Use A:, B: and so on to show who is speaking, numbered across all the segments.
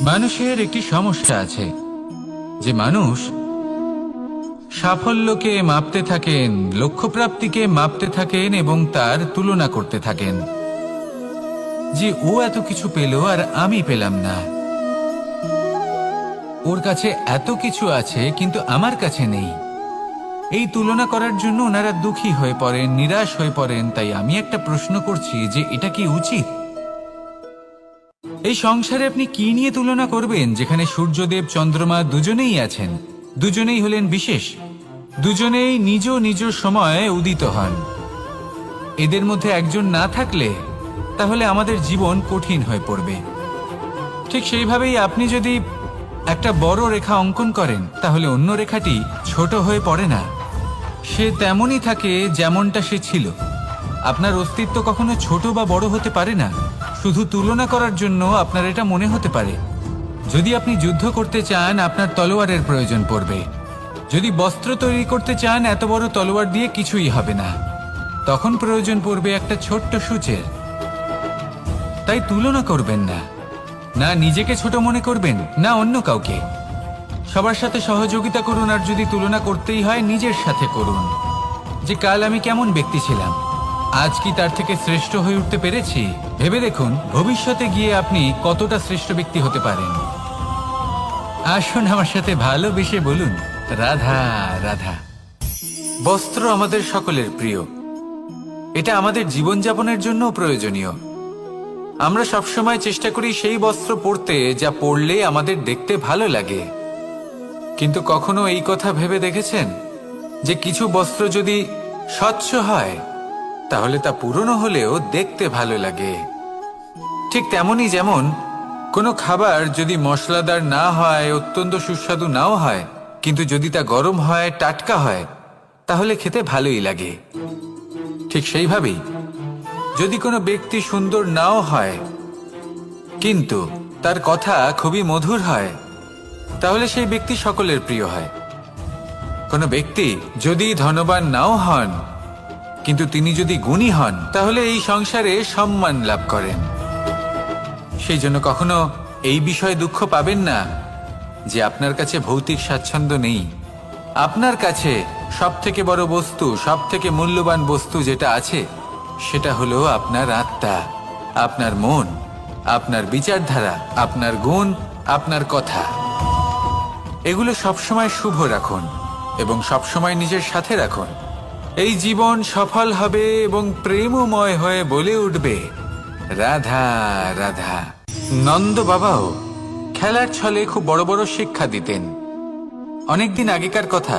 A: মানুষের একটি সমস্যা আছে যে মানুষ সাফল্যকে মাপতে থাকেন, লক্ষ্যপ্রাপ্তিকে মাপতে থাকেন এবং তার তুলনা করতে থাকেন যে ও এত কিছু পেল আর আমি পেলাম না, ওর কাছে এত কিছু আছে কিন্তু আমার কাছে নেই। এই তুলনা করার জন্য ওনারা দুঃখী হয়ে পড়েন, নিরাশ হয়ে পড়েন। তাই আমি একটা প্রশ্ন করছি যে এটা কি উচিত? এই সংসারে আপনি কি নিয়ে তুলনা করবেন, যেখানে সূর্যদেব চন্দ্রমা দুজনেই আছেন, দুজনেই হলেন বিশেষ, দুজনেই নিজ নিজ সময়ে উদিত হন। এদের মধ্যে একজন না থাকলে তাহলে আমাদের জীবন কঠিন হয়ে পড়বে। ঠিক সেইভাবেই আপনি যদি একটা বড় রেখা অঙ্কন করেন তাহলে অন্য রেখাটি ছোট হয়ে পড়ে না, সে তেমনই থাকে যেমনটা সে ছিল। আপনার অস্তিত্ব কখনো ছোট বা বড় হতে পারে না। শুধু তুলনা করার জন্য আপনার এটা মনে হতে পারে। যদি আপনি যুদ্ধ করতে চান আপনার তলোয়ারের প্রয়োজন পড়বে। যদি বস্ত্র তৈরি করতে চান এত বড় তলোয়ার দিয়ে কিছুই হবে না, তখন প্রয়োজন পড়বে একটা ছোট্ট সূচের। তাই তুলনা করবেন না, না নিজেকে ছোট মনে করবেন না অন্য কাউকে। সবার সাথে সহযোগিতা করুন, আর যদি তুলনা করতেই হয় নিজের সাথে করুন যে কাল আমি কেমন ব্যক্তি ছিলাম, আজ কি তার থেকে শ্রেষ্ঠ হয়ে উঠতে পেরেছি। ভেবে দেখুন ভবিষ্যতে গিয়ে আপনি কতটা শ্রেষ্ঠ ব্যক্তি হতে পারেন। আসুন আমার সাথে ভালোবেসে বলুন রাধা রাধা। বস্ত্র আমাদের সকলের প্রিয়, এটা আমাদের জীবনযাপনের জন্য প্রয়োজনীয়। আমরা সবসময় চেষ্টা করি সেই বস্ত্র পরতে যা পরলে আমাদের দেখতে ভালো লাগে। কিন্তু কখনো এই কথা ভেবে দেখেছেন যে কিছু বস্ত্র যদি স্বচ্ছ হয় তাহলে তা পুরনো হলেও দেখতে ভালো লাগে? ঠিক তেমনি যেমন কোনো খাবার যদি মশলাদার না হয়, অত্যন্ত সুস্বাদু নাও হয়, কিন্তু যদি তা গরম হয়, টাটকা হয়, তাহলে খেতে ভালোই লাগে। ঠিক সেইভাবেই যদি কোনো ব্যক্তি সুন্দর নাও হয় কিন্তু তার কথা খুবই মধুর হয়, তাহলে সেই ব্যক্তি সকলের প্রিয় হয়। কোনো ব্যক্তি যদি ধনবান নাও হন কিন্তু তিনি যদি গুণী হন, তাহলে এই সংসারে সম্মান লাভ করেন। সেই জন্য কখনো এই বিষয়ে দুঃখ পাবেন না যে আপনার কাছে ভৌতিক স্বাচ্ছন্দ্য নেই। আপনার কাছে সব থেকে বড় বস্তু, সব থেকে মূল্যবান বস্তু যেটা আছে সেটা হলো আপনার আত্মা, আপনার মন, আপনার বিচারধারা, আপনার গুণ, আপনার কথা। এগুলো সবসময় শুভ রাখুন এবং সবসময় নিজের সাথে রাখুন। এই জীবন সফল হবে এবং প্রেমময় হয়ে বলে উঠবে রাধা রাধা। নন্দ বাবাও খেলার ছলে খুব বড় বড় শিক্ষা দিতেন। অনেকদিন আগেকার কথা,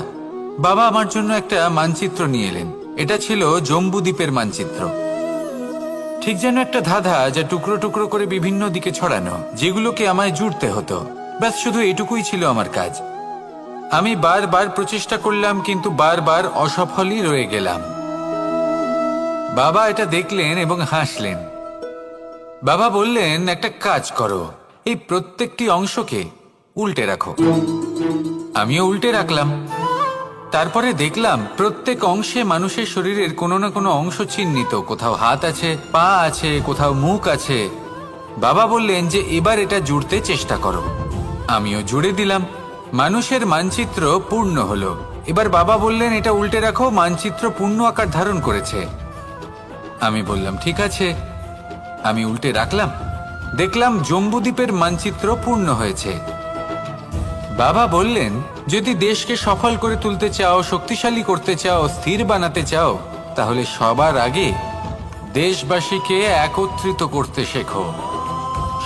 A: বাবা আমার জন্য একটা মানচিত্র নিয়ে এলেন। এটা ছিল জম্বুদ্বীপের মানচিত্র, ঠিক যেন একটা ধাঁধা যা টুকরো টুকরো করে বিভিন্ন দিকে ছড়ানো, যেগুলোকে আমায় জুড়তে হতো। ব্যাস শুধু এটুকুই ছিল আমার কাজ। আমি বারবার প্রচেষ্টা করলাম কিন্তু বারবার অসফলই রয়ে গেলাম। বাবা এটা দেখলেন এবং হাসলেন। বাবা বললেন, একটা কাজ করো, এই প্রত্যেকটি অংশকে উল্টে রাখো। আমিও উল্টে রাখলাম। তারপরে দেখলাম প্রত্যেক অংশে মানুষের শরীরের কোনো না কোনো অংশ চিহ্নিত। কোথাও হাত আছে, পা আছে, কোথাও মুখ আছে। বাবা বললেন যে এবার এটা জুড়তে চেষ্টা করো। আমিও জুড়ে দিলাম। মানুষের মানচিত্র পূর্ণ হলো। এবার বাবা বললেন এটা উল্টে রাখো, মানচিত্র পূর্ণ আকার ধারণ করেছে। আমি বললাম ঠিক আছে। আমি উল্টে রাখলাম, দেখলাম জম্বুদ্বীপের মানচিত্র পূর্ণ হয়েছে। বাবা বললেন যদি দেশকে সফল করে তুলতে চাও, শক্তিশালী করতে চাও, স্থির বানাতে চাও, তাহলে সবার আগে দেশবাসীকে একত্রিত করতে শেখো।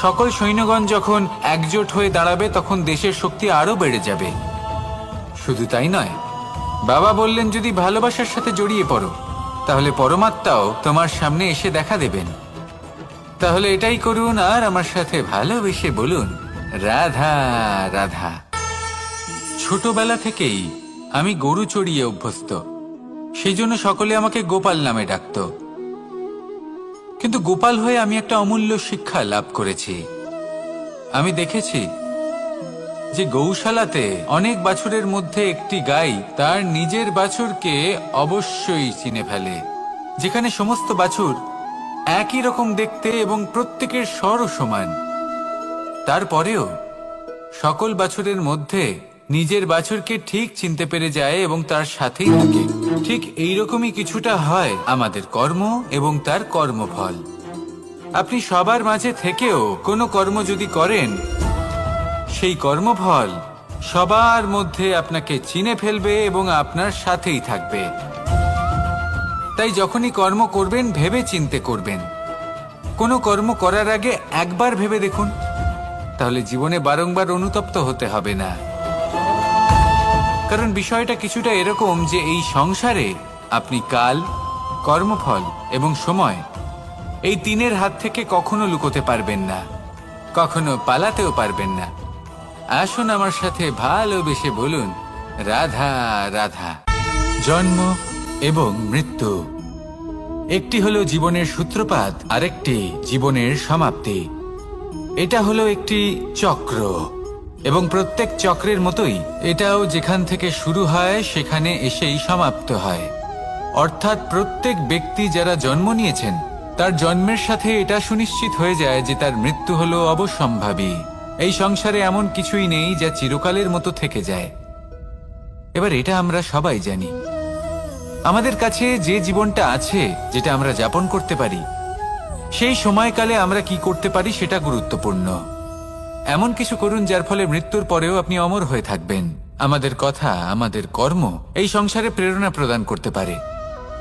A: সকল সৈন্যগণ যখন একজোট হয়ে দাঁড়াবে তখন দেশের শক্তি আরো বেড়ে যাবে। শুধু তাই নয়, বাবা বললেন যদি ভালোবাসার সাথে জড়িয়ে পড়ো তাহলে পরমাত্মাও তোমার সামনে এসে দেখা দেবেন। তাহলে এটাই করুন আর আমার সাথে ভালোবেসে বলুন রাধা রাধা। ছোটবেলা থেকেই আমি গরু চড়িয়ে অভ্যস্ত, সেই জন্য সকলে আমাকে গোপাল নামে ডাকত। কিন্তু গোপাল হয়ে আমি একটা অমূল্য শিক্ষা লাভ করেছি। আমি দেখেছি যে গৌশালাতে অনেক বাছুরের মধ্যে একটি গাই তার নিজের বাছুরকে অবশ্যই চিনে ফেলে। যেখানে সমস্ত বাছুর একই রকম দেখতে এবং প্রত্যেকের স্বরও সমান, তারপরেও সকল বাছুরের মধ্যে নিজের বাছুরকে ঠিক চিনতে পেরে যায় এবং তার সাথেই থাকে। ঠিক এইরকমই কিছুটা হয় আমাদের কর্ম এবং তার কর্মফল। আপনি সবার মাঝে থেকেও কোনো কর্ম যদি করেন, সেই কর্মফল সবার মধ্যে আপনাকে চিনে ফেলবে এবং আপনার সাথেই থাকবে। তাই যখনই কর্ম করবেন ভেবে চিন্তে করবেন। কোনো কর্ম করার আগে একবার ভেবে দেখুন, তাহলে জীবনে বারংবার অনুতপ্ত হতে হবে না। কারণ বিষয়টা কিছুটা এরকম যে এই সংসারে আপনি কাল, কর্মফল এবং সময়, এই তিনের হাত থেকে কখনো লুকোতে পারবেন না, কখনো পালাতেও পারবেন না। আসুন আমার সাথে ভালোবেসে বলুন, রাধা রাধা। জন্ম এবং মৃত্যু, একটি হলো জীবনের সূত্রপাত, আরেকটি জীবনের সমাপ্তি। এটা হলো একটি চক্র এবং প্রত্যেক চক্রের মতোই এটাও যেখান থেকে শুরু হয় সেখানে এসেই সমাপ্ত হয়। অর্থাৎ প্রত্যেক ব্যক্তি যারা জন্ম নিয়েছেন তার জন্মের সাথে এটা সুনিশ্চিত হয়ে যায় যে তার মৃত্যু হলো অবশ্যম্ভাবী। এই সংসারে এমন কিছুই নেই যা চিরকালের মতো থেকে যায়। এবার এটা আমরা সবাই জানি। আমাদের কাছে যে জীবনটা আছে, যেটা আমরা যাপন করতে পারি, সেই সময়কালে আমরা কি করতে পারি সেটা গুরুত্বপূর্ণ। এমন কিছু করুন যার ফলে মৃত্যুর পরেও আপনি অমর হয়ে থাকবেন। আমাদের কথা, আমাদের কর্ম এই সংসারে প্রেরণা প্রদান করতে পারে।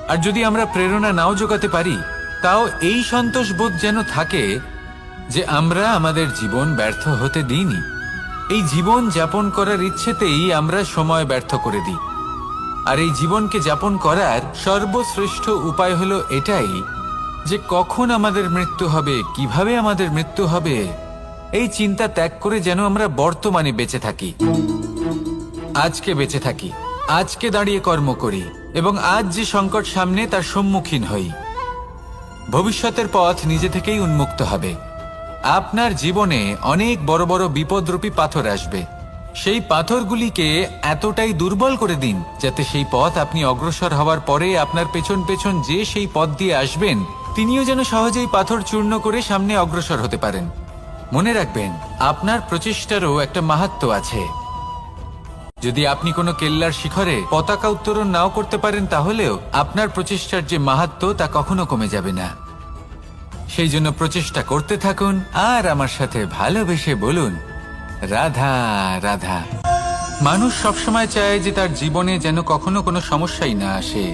A: আর যদি আমরা প্রেরণা নাও জোগাতে পারি, তাও এই সন্তোষ বোধ যেন থাকে যে আমরা আমাদের জীবন ব্যর্থ হতে দিইনি। এই জীবন যাপন করার ইচ্ছেতেই আমরা সময় ব্যর্থ করে দিই। আর এই জীবনকে যাপন করার সর্বশ্রেষ্ঠ উপায় হলো এটাই যে কখন আমাদের মৃত্যু হবে, কিভাবে আমাদের মৃত্যু হবে, এই চিন্তা ত্যাগ করে যেন আমরা বর্তমানে বেঁচে থাকি, আজকে বেঁচে থাকি, আজকে দাঁড়িয়ে কর্ম করি এবং আজ যে সংকট সামনে তার সম্মুখীন হই। ভবিষ্যতের পথ নিজে থেকেই উন্মুক্ত হবে। আপনার জীবনে অনেক বড় বড় বিপদরূপী পাথর আসবে। সেই পাথরগুলিকে এতটাই দুর্বল করে দিন যাতে সেই পথ আপনি অগ্রসর হওয়ার পরে আপনার পেছন পেছন যে সেই পথ দিয়ে আসবেন তিনিও যেন সহজেই পাথর চূর্ণ করে সামনে অগ্রসর হতে পারেন। মনে রাখবেন, আপনার প্রচেষ্টারও একটা মাহাত্ম্য আছে। যদি আপনি কোনো কেল্লার শিখরে পতাকা উত্তোলন নাও করতে পারেন, তাহলেও আপনার প্রচেষ্টার যে মাহাত্ম্য তা কখনো কমে যাবে না। সেই জন্য প্রচেষ্টা করতে থাকুন আর আমার সাথে ভালোবেসে বলুন, রাধা রাধা। মানুষ সবসময় চায় যে তার জীবনে যেন কখনো কোনো সমস্যাই না আসে।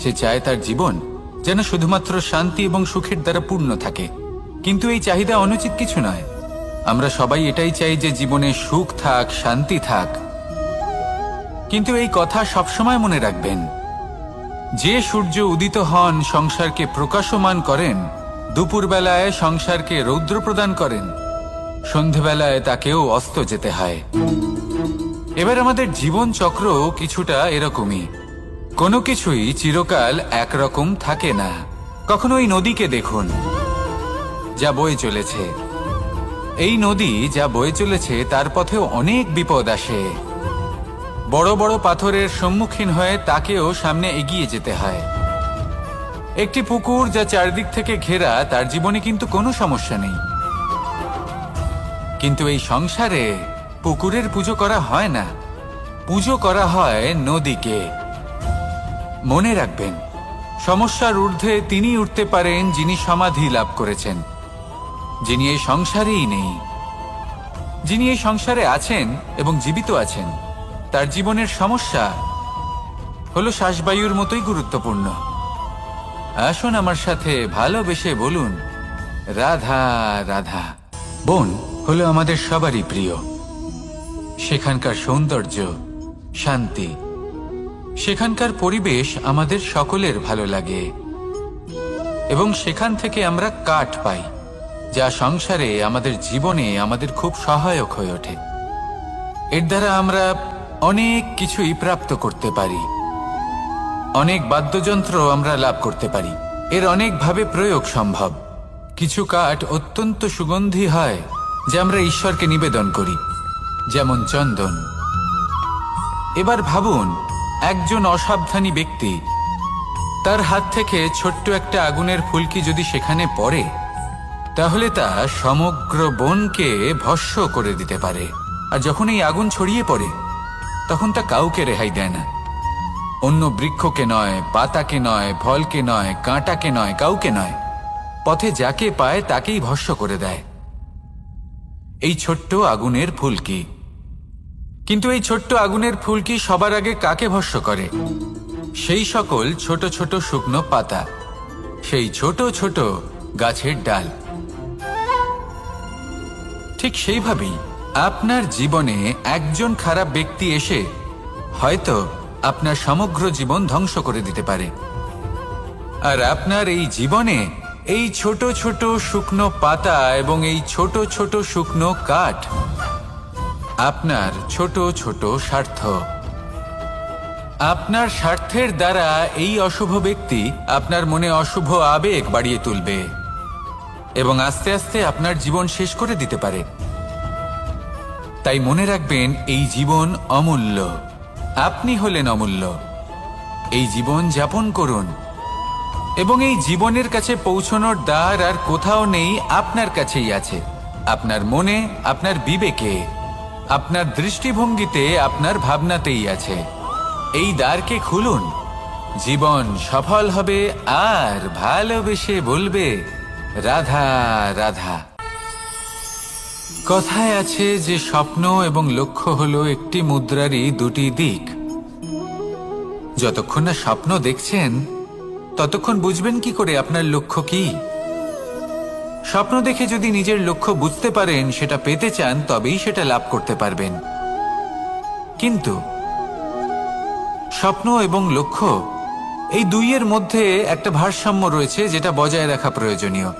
A: সে চায় তার জীবন যেন শুধুমাত্র শান্তি এবং সুখের দ্বারা পূর্ণ থাকে। কিন্তু এই চাহিদা অনুচিত কিছু নয়। আমরা সবাই এটাই চাই যে জীবনে সুখ থাক, শান্তি থাক। কিন্তু এই কথা সবসময় মনে রাখবেন, যে সূর্য উদিত হন সংসারকে প্রকাশমান করেন, দুপুরবেলায় সংসারকে রৌদ্র প্রদান করেন, সন্ধেবেলায় তাকেও অস্ত যেতে হয়। এবার আমাদের জীবন চক্র কিছুটা এরকমই। কোনো কিছুই চিরকাল একরকম থাকে না। কখনো এই নদীকে দেখুন যা বয়ে চলেছে। এই নদী যা বয়ে চলেছে তার পথেও অনেক বিপদ আসে। বড় বড় পাথরের সম্মুখীন হয়ে তাকেও সামনে এগিয়ে যেতে হয়। একটি পুকুর যা চারদিক থেকে ঘেরা, তার জীবনে কিন্তু কোনো সমস্যা নেই। কিন্তু এই সংসারে পুকুরের পুজো করা হয় না, পুজো করা হয় নদীকে। মনে রাখবেন, সমস্যার ঊর্ধ্বে তিনি উঠতে পারেন যিনি সমাধি লাভ করেছেন, যিনি এই সংসারেই নেই। যিনি এই সংসারে আছেন এবং জীবিত আছেন, তার জীবনের সমস্যা হলো শ্বাসবায়ুর মতোই গুরুত্বপূর্ণ। আসুন আমার সাথে ভালোবেসে বলুন, রাধা রাধা। বন হলো আমাদের সবারই প্রিয়। সেখানকার সৌন্দর্য, শান্তি, সেখানকার পরিবেশ আমাদের সকলের ভালো লাগে এবং সেখান থেকে আমরা কাঠ পাই, যা সংসারে আমাদের জীবনে আমাদের খুব সহায়ক হয়ে ওঠে। এর দ্বারা আমরা অনেক কিছুই প্রাপ্ত করতে পারি। অনেক বাদ্যযন্ত্র আমরা লাভ করতে পারি। এর অনেকভাবে প্রয়োগ সম্ভব। কিছু কাঠ অত্যন্ত সুগন্ধি হয় যা আমরা ঈশ্বরকে নিবেদন করি, যেমন চন্দন। এবার ভাবুন, একজন অসাবধানী ব্যক্তি, তার হাত থেকে ছোট্ট একটা আগুনের ফুলকি যদি সেখানে পড়ে, তাহলে তা সমগ্র বনকে ভস্ম করে দিতে পারে। আর যখন এই আগুন ছড়িয়ে পড়ে তখন তা কাউকে রেহাই দেয় না। অন্য বৃক্ষকে নয়, পাতাকে নয়, ফলকে নয়, কাঁটাকে নয়, কাউকে নয়, পথে যাকে পায় তাকেই ভস্ম করে দেয়। এই ছোট্ট আগুনের ফুলকি। কিন্তু এই ছোট্ট আগুনের ফুলকি সবার আগে কাকে ভস্ম করে? সেই সকল ছোট ছোট শুকনো পাতা, সেই ছোট ছোট গাছের ডাল। ঠিক সেইভাবেই আপনার জীবনে একজন খারাপ ব্যক্তি এসে হয়তো আপনার সমগ্র জীবন ধ্বংস করে দিতে পারে। আর আপনার এই জীবনে এই ছোট ছোট শুকনো পাতা এবং এই ছোট ছোট শুকনো কাঠ আপনার ছোট ছোট স্বার্থ। আপনার স্বার্থের দ্বারা এই অশুভ ব্যক্তি আপনার মনে অশুভ আবেগ বাড়িয়ে তুলবে এবং আস্তে আস্তে আপনার জীবন শেষ করে দিতে পারে। তাই মনে রাখবেন, এই জীবন অমূল্য। আপনি হলেন অমূল্য। এই জীবন যাপন করুন এবং এই জীবনের কাছে পৌঁছানোর দ্বার আর কোথাও নেই, আপনার কাছেই আছে। আপনার মনে, আপনার বিবেকে, আপনার দৃষ্টিভঙ্গিতে, আপনার ভাবনাতেই আছে। এই দ্বারকে খুলুন, জীবন সফল হবে আর ভালোবেসে বলবে রাধা রাধা। কথায় আছে যে স্বপ্ন এবং লক্ষ্য হলো একটি মুদ্রারই দুটি দিক। যতক্ষণ না স্বপ্ন দেখছেন ততক্ষণ বুঝবেন কি করে আপনার লক্ষ্য কি? স্বপ্ন দেখে যদি নিজের লক্ষ্য বুঝতে পারেন, সেটা পেতে চান, তবেই সেটা লাভ করতে পারবেন। কিন্তু স্বপ্ন এবং লক্ষ্য এই দুইয়ের মধ্যে একটা ভারসাম্য রয়েছে, যেটা বজায় রাখা প্রয়োজনীয়।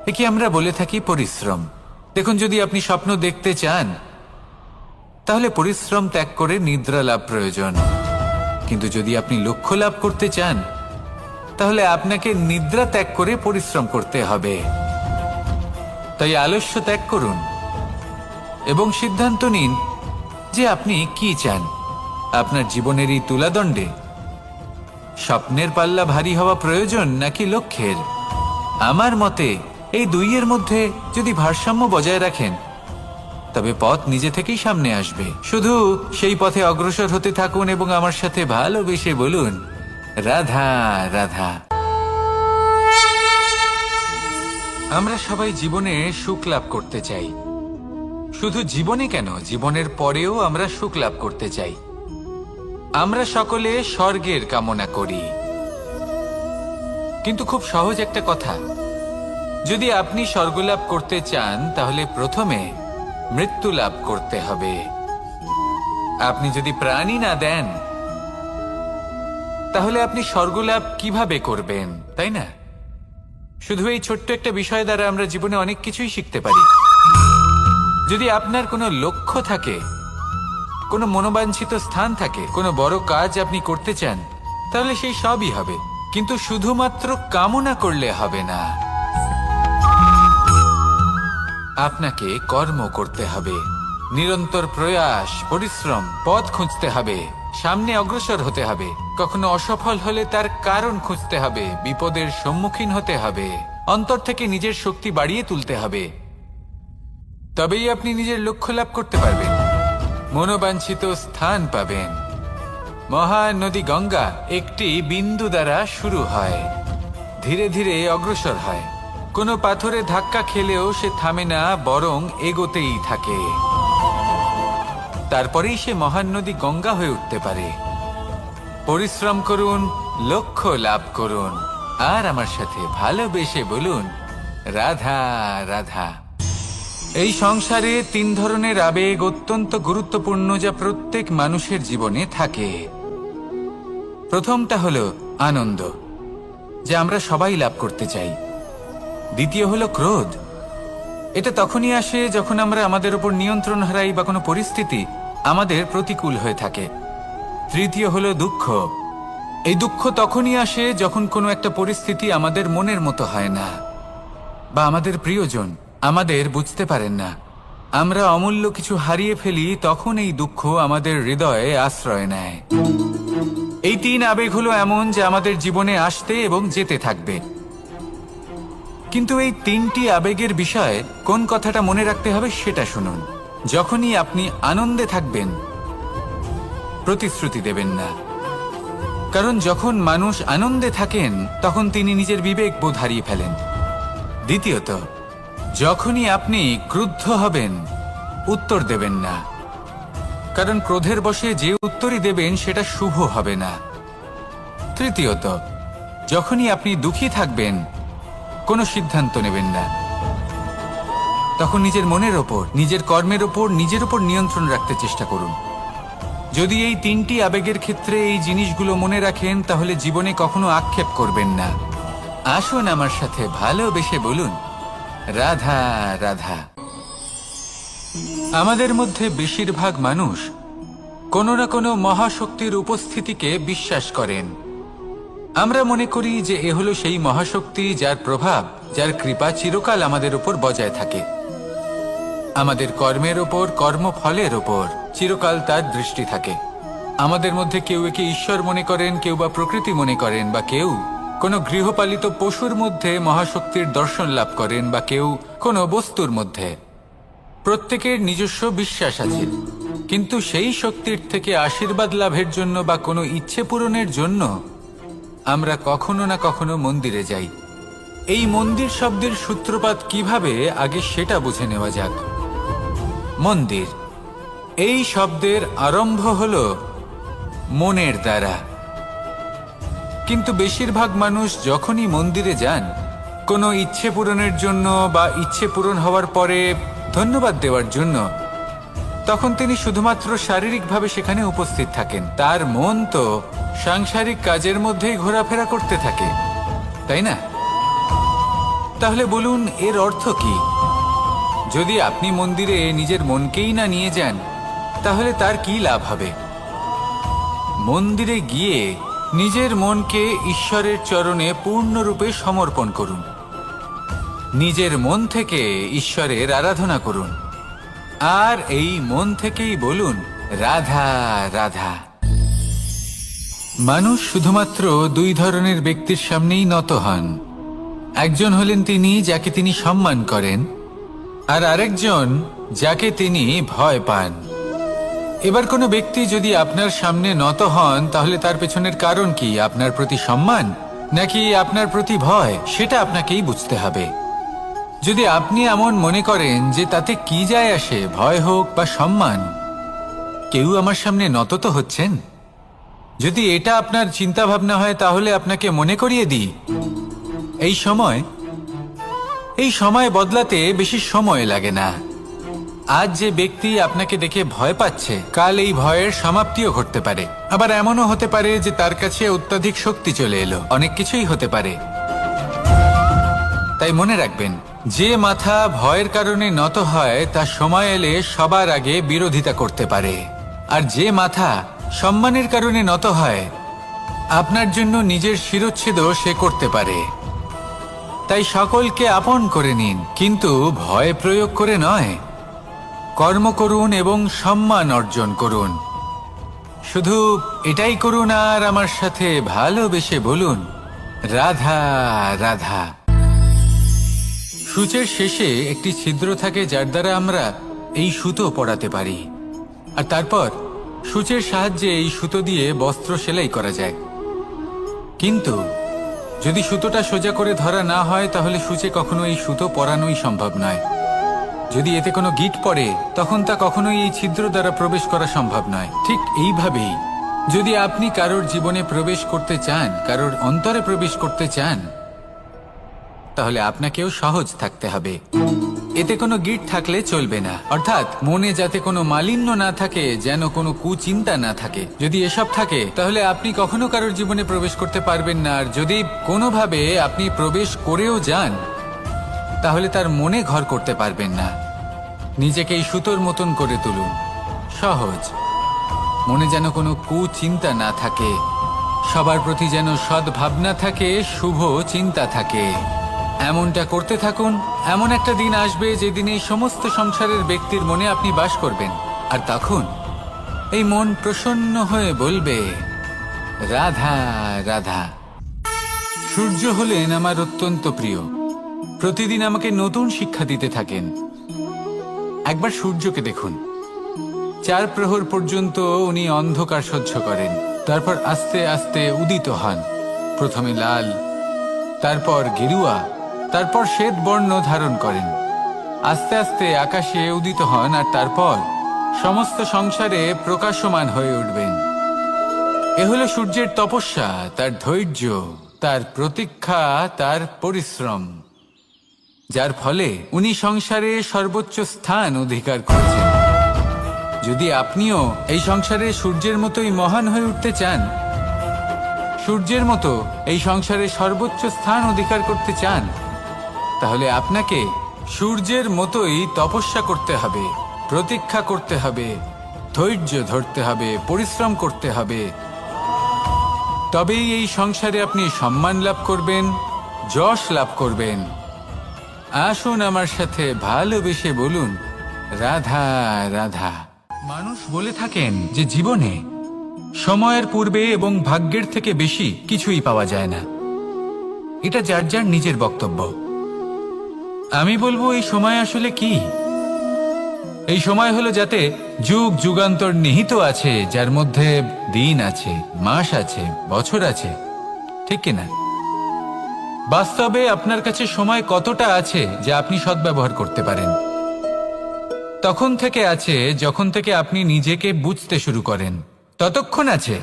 A: একে আমরা বলে থাকি পরিশ্রম। দেখুন, যদি আপনি স্বপ্ন দেখতে চান তাহলে পরিশ্রম ত্যাগ করে নিদ্রা লাভ প্রয়োজন। কিন্তু যদি আপনি লক্ষ্য লাভ করতে চান তাহলে আপনাকে নিদ্রা ত্যাগ করে পরিশ্রম করতে হবে। তাই আলস্য ত্যাগ করুন এবং সিদ্ধান্ত নিন যে আপনি কি চান। আপনার জীবনের এই তুলাদণ্ডে স্বপ্নের পাল্লা ভারী হওয়া প্রয়োজন নাকি লক্ষ্যের? আমার মতে এই দুইয়ের মধ্যে যদি ভারসাম্য বজায় রাখেন তবে পথ নিজে থেকেই সামনে আসবে। শুধু সেই পথে অগ্রসর হতে থাকুন এবং আমার সাথে ভালোবেসে বলুন রাধা রাধা। আমরা সবাই জীবনে সুখ লাভ করতে চাই। শুধু জীবনে কেন, জীবনের পরেও আমরা সুখ লাভ করতে চাই। আমরা সকলে স্বর্গের কামনা করি। কিন্তু খুব সহজ একটা কথা, যদি আপনি স্বর্গ লাভ করতে চান তাহলে প্রথমে মৃত্যু লাভ করতে হবে। আপনি যদি প্রাণই না দেন তাহলে আপনি স্বর্গ লাভ কিভাবে করবেন, তাই না? শুধু এই ছোট্ট একটা বিষয় দ্বারা আমরা জীবনে অনেক কিছুই শিখতে পারি। যদি আপনার কোনো লক্ষ্য থাকে, কোনো মনোবাঞ্ছিত স্থান থাকে, কোনো বড় কাজ আপনি করতে চান, তাহলে সেই সবই হবে। কিন্তু শুধুমাত্র কামনা করলে হবে না, আপনাকে কর্ম করতে হবে, নিরন্তর প্রয়াস, পরিশ্রম, পথ খুঁজতে হবে, সামনে অগ্রসর হতে হবে। কখনো অসফল হলে তার কারণ খুঁজতে হবে, বিপদের সম্মুখীন হতে হবে, অন্তর থেকে নিজের শক্তি বাড়িয়ে তুলতে হবে। তবেই আপনি নিজের লক্ষ্য লাভ করতে পারবেন, মনোবাঞ্ছিত স্থান পাবেন। মহানদী গঙ্গা একটি বিন্দু দ্বারা শুরু হয়, ধীরে ধীরে অগ্রসর হয়। কোনো পাথরে ধাক্কা খেলেও সে থামে না, বরং এগোতেই থাকে। তারপরেই সে মহান নদী গঙ্গা হয়ে উঠতে পারে। পরিশ্রম করুন, লক্ষ্য লাভ করুন, আর আমার সাথে ভালোবেসে বলুন রাধা রাধা। এই সংসারে তিন ধরনের আবেগ অত্যন্ত গুরুত্বপূর্ণ, যা প্রত্যেক মানুষের জীবনে থাকে। প্রথমটা হলো আনন্দ, যা আমরা সবাই লাভ করতে চাই। দ্বিতীয় হলো ক্রোধ। এটা তখনই আসে যখন আমরা আমাদের উপর নিয়ন্ত্রণ হারাই বা কোনো পরিস্থিতি আমাদের প্রতিকূল হয়ে থাকে। তৃতীয় হলো দুঃখ। এই দুঃখ তখনই আসে যখন কোনো একটা পরিস্থিতি আমাদের মনের মতো হয় না বা আমাদের প্রিয়জন আমাদের বুঝতে পারেন না। আমরা অমূল্য কিছু হারিয়ে ফেলি, তখন এই দুঃখ আমাদের হৃদয়ে আশ্রয় নেয়। এই তিন আবেগ হলো এমন যে আমাদের জীবনে আসতে এবং যেতে থাকবে। কিন্তু এই তিনটি আবেগের বিষয়ে কোন কথাটা মনে রাখতে হবে সেটা শুনুন। যখনই আপনি আনন্দে থাকবেন, প্রতিশ্রুতি দেবেন না, কারণ যখন মানুষ আনন্দে থাকেন তখন তিনি নিজের বিবেক বোধ হারিয়ে ফেলেন। দ্বিতীয়ত, যখনই আপনি ক্রুদ্ধ হবেন, উত্তর দেবেন না, কারণ ক্রোধের বশে যে উত্তরই দেবেন সেটা শুভ হবে না। তৃতীয়ত, যখনই আপনি দুঃখী থাকবেন, কোনো সিদ্ধান্ত নেবেন না, তখন নিজের মনের ওপর, নিজের কর্মের ওপর, নিজের ওপর নিয়ন্ত্রণ রাখতে চেষ্টা করুন। যদি এই তিনটি আবেগের ক্ষেত্রে এই জিনিসগুলো মনে রাখেন, তাহলে জীবনে কখনো আক্ষেপ করবেন না। আসুন আমার সাথে ভালোবেসে বলুন, রাধা রাধা। আমাদের মধ্যে বেশিরভাগ মানুষ কোনো না কোনো মহাশক্তির উপস্থিতিকে বিশ্বাস করেন। আমরা মনে করি যে এ হলো সেই মহাশক্তি যার প্রভাব, যার কৃপা চিরকাল আমাদের উপর বজায় থাকে। আমাদের কর্মের ওপর, কর্মফলের ওপর চিরকাল তার দৃষ্টি থাকে। আমাদের মধ্যে কেউ একে ঈশ্বর মনে করেন, কেউ বা প্রকৃতি মনে করেন, বা কেউ কোনো গৃহপালিত পশুর মধ্যে মহাশক্তির দর্শন লাভ করেন, বা কেউ কোনো বস্তুর মধ্যে। প্রত্যেকের নিজস্ব বিশ্বাস আছে, কিন্তু সেই শক্তির থেকে আশীর্বাদ লাভের জন্য বা কোনো ইচ্ছে পূরণের জন্য আমরা কখনো না কখনো মন্দিরে যাই। এই মন্দির শব্দের সূত্রপাত কিভাবে, আগে সেটা বুঝে নেওয়া যাক। মন্দির এই শব্দের আরম্ভ হলো মনের দ্বারা, কিন্তু বেশিরভাগ মানুষ যখনই মন্দিরে যান কোনো ইচ্ছে পূরণের জন্য বা ইচ্ছে পূরণ হওয়ার পরে ধন্যবাদ দেওয়ার জন্য, তখন তিনি শুধুমাত্র শারীরিকভাবে সেখানে উপস্থিত থাকেন। তার মন তো সাংসারিক কাজের মধ্যেই ঘোরাফেরা করতে থাকে, তাই না? তাহলে বলুন, এর অর্থ কি? যদি আপনি মন্দিরে নিজের মনকেই না নিয়ে যান, তাহলে তার কি লাভ হবে? মন্দিরে গিয়ে নিজের মনকে ঈশ্বরের চরণে পূর্ণরূপে সমর্পণ করুন। নিজের মন থেকে ঈশ্বরের আরাধনা করুন, আর এই মন থেকেই বলুন, রাধা রাধা। মানুষ শুধুমাত্র দুই ধরনের ব্যক্তির সামনেই নত হন। একজন হলেন তিনি যাকে তিনি সম্মান করেন, আর আরেকজন যাকে তিনি ভয় পান। এবার কোনো ব্যক্তি যদি আপনার সামনে নত হন, তাহলে তার পেছনের কারণ কি? আপনার প্রতি সম্মান নাকি আপনার প্রতি ভয়? সেটা আপনাকেই বুঝতে হবে। যদি আপনি এমন মনে করেন যে তাতে কি যায় আসে, ভয় হোক বা সম্মান, কেউ আমার সামনে নত তো হচ্ছেন, যদি এটা আপনার চিন্তা ভাবনা হয়, তাহলে আপনাকে মনে করিয়ে দিই, এই সময় বদলাতে বেশি সময় লাগে না। আজ যে ব্যক্তি আপনাকে দেখে ভয় পাচ্ছে, কাল এই ভয়ের সমাপ্তিও ঘটতে পারে। আবার এমনও হতে পারে যে তার কাছে অত্যাধিক শক্তি চলে এলো। অনেক কিছুই হতে পারে। তাই মনে রাখবেন, যে মাথা ভয়ের কারণে নত হয় তা সময় এলে সবার আগে বিরোধিতা করতে পারে, আর যে মাথা সম্মানের কারণে নত হয় আপনার জন্য নিজের শিরচ্ছেদও সে করতে পারে। তাই সকলকে আপন করে নিন, কিন্তু ভয় প্রয়োগ করে নয়। কর্ম করুন এবং সম্মান অর্জন করুন। শুধু এটাই করুন, আর আমার সাথে ভালোবেসে বলুন, রাধা রাধা। সূচের শেষে একটি ছিদ্র থাকে, যার দ্বারা আমরা এই সুতো পরাতে পারি, আর তারপর সূচের সাহায্যে এই সুতো দিয়ে বস্ত্র সেলাই করা যায়। কিন্তু যদি সুতোটা সোজা করে ধরা না হয়, তাহলে সূচে কখনো এই সুতো পরানোই সম্ভব নয়। যদি এতে কোনো গিঁট পড়ে, তখন তা কখনোই এই ছিদ্র দ্বারা প্রবেশ করা সম্ভব নয়। ঠিক এইভাবেই যদি আপনি কারোর জীবনে প্রবেশ করতে চান, কারোর অন্তরে প্রবেশ করতে চান, তাহলে আপনাকেও সহজ থাকতে হবে। এতে কোনো গিঁট থাকলে চলবে না, অর্থাৎ মনে যাতে কোনো মালিন্য না থাকে, যেন কোনো কুচিন্তা না থাকে। যদি এসব থাকে, তাহলে আপনি কখনো কারোর জীবনে প্রবেশ করতে পারবেন না। আর যদি কোনোভাবে আপনি প্রবেশ করেও যান, তাহলে তার মনে ঘর করতে পারবেন না। নিজেকে এই সুতোর মতন করে তুলুন, সহজ। মনে যেন কোনো কুচিন্তা না থাকে, সবার প্রতি যেন সদ্ভাবনা থাকে, শুভ চিন্তা থাকে। এমনটা করতে থাকুন। এমন একটা দিন আসবে যেদিন এই সমস্ত সংসারের ব্যক্তির মনে আপনি বাস করবেন, আর তখন এই মন প্রসন্ন হয়ে বলবে, রাধা রাধা। সূর্য হলেন আমার অত্যন্ত প্রিয়। প্রতিদিন আমাকে নতুন শিক্ষা দিতে থাকেন। একবার সূর্যকে দেখুন, 4 প্রহর পর্যন্ত উনি অন্ধকার সহ্য করেন, তারপর আস্তে আস্তে উদিত হন। প্রথমে লাল, তারপর গেরুয়া, তারপর শ্বেত বর্ণ ধারণ করেন। আস্তে আস্তে আকাশে উদিত হন আর তারপর সমস্ত সংসারে প্রকাশমান হয়ে উঠবেন। এ হলো সূর্যের তপস্যা, তার ধৈর্য, তার প্রতীক্ষা, তার পরিশ্রম, যার ফলে উনি সংসারে সর্বোচ্চ স্থান অধিকার করেছেন। যদি আপনিও এই সংসারে সূর্যের মতোই মহান হয়ে উঠতে চান, সূর্যের মতো এই সংসারে সর্বোচ্চ স্থান অধিকার করতে চান, তাহলে আপনাকে সূর্যের মতোই তপস্যা করতে হবে, প্রতীক্ষা করতে হবে, ধৈর্য ধরতে হবে, পরিশ্রম করতে হবে। তবেই এই সংসারে আপনি সম্মান লাভ করবেন, যশ লাভ করবেন। আসুন আমার সাথে ভালোবেসে বলুন, রাধা রাধা। মানুষ বলে থাকেন যে জীবনে সময়ের পূর্বে এবং ভাগ্যের থেকে বেশি কিছুই পাওয়া যায় না। এটা যার যার নিজের বক্তব্য। আমি বলবো এই সময় আসলে কি? এই সময় হলো যাতে যুগ যুগান্তর নিহিত আছে, যার মধ্যে দিন আছে, মাস আছে, বছর আছে, ঠিক কিনা? বাস্তবে আপনার কাছে সময় কতটা আছে যা আপনি সদ্ব্যবহার করতে পারেন? তখন থেকে আছে যখন থেকে আপনি নিজেকে বুঝতে শুরু করেন। ততক্ষণ আছে